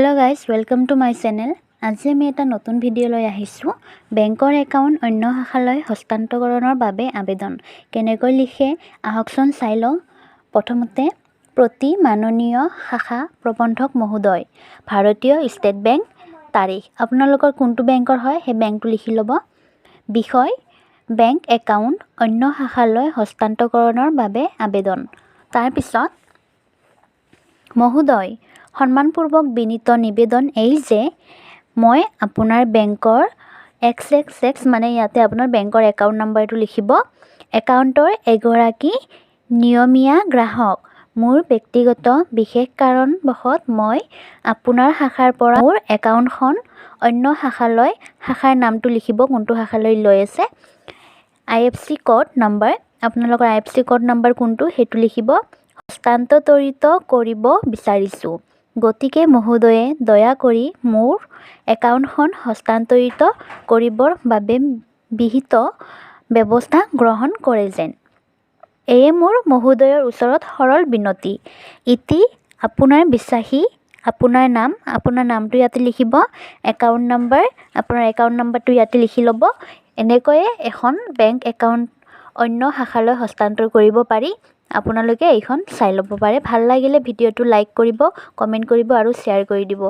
Hello guys, welcome to my channel. আজি আমি এটা নতুন ভিডিও লৈ আহিছো বেংকৰ একাউণ্ট অন্য শাখালৈ হস্তান্তৰণৰ বাবে আবেদন কেনেকৈ লিখে আহকচোন চাই লওঁ প্ৰথমতে প্ৰতি মাননীয় শাখা প্ৰবন্ধক মহোদয় ভাৰতীয় ষ্টেট বেংক তাৰিখ আপোনালোকৰ কোনটো বেংকৰ হয় হে বেংকটো লিখি ল'ব বিষয় বেংক একাউণ্ট অন্য শাখালৈ হস্তান্তৰণৰ বাবে আবেদন তাৰ পিছত মহোদয় সন্মানপূৰ্বক বিনীত নিবেদন এই যে মই আপোনাৰ বেংকৰ XXX মানে ইয়াতে আপোনাৰ বেংকৰ একাউণ্ট নাম্বাৰটো লিখিব একাউণ্টৰ এগৰাকী নিয়মীয়া গ্ৰাহক মোৰ ব্যক্তিগত বিশেষ কাৰণবশত মই আপোনাৰ শাখাৰ পৰা মোৰ একাউণ্টখন অন্য শাখালৈ শাখাৰ নামটো লিখিব কোনটো শাখালৈ লৈ আছে IFC কোড নাম্বাৰ আপোনালোকৰ IFC কোড নাম্বাৰ কোনটো হেতু লিখিব হস্তান্তৰিত কৰিব বিচাৰিছো গতিকে মহোদয়ে দয়া কৰি মোৰ একাউণ্টখন হস্তান্তৰিত কৰিবৰ বাবে বিহিত ব্যৱস্থা গ্ৰহণ কৰে যেন এয়ে মোৰ মহোদয়ৰ ওচৰত সৰল বিনতি ইতি আপোনাৰ বিশ্বাসী আপোনাৰ নামটো ইয়াতে লিখিব একাউণ্ট নাম্বাৰ আপোনাৰ একাউণ্ট নাম্বাৰটো ইয়াতে লিখি ল'ব এনেকৈয়ে এখন বেংক একাউণ্ট অন্য শাখালৈ হস্তান্তৰ কৰিব পাৰি আপোনালোকে এইখন চাই ল'ব পাৰে ভাল লাগিলে ভিডিঅ'টো লাইক কৰিব কমেন্ট কৰিব আৰু শ্বেয়াৰ কৰি দিব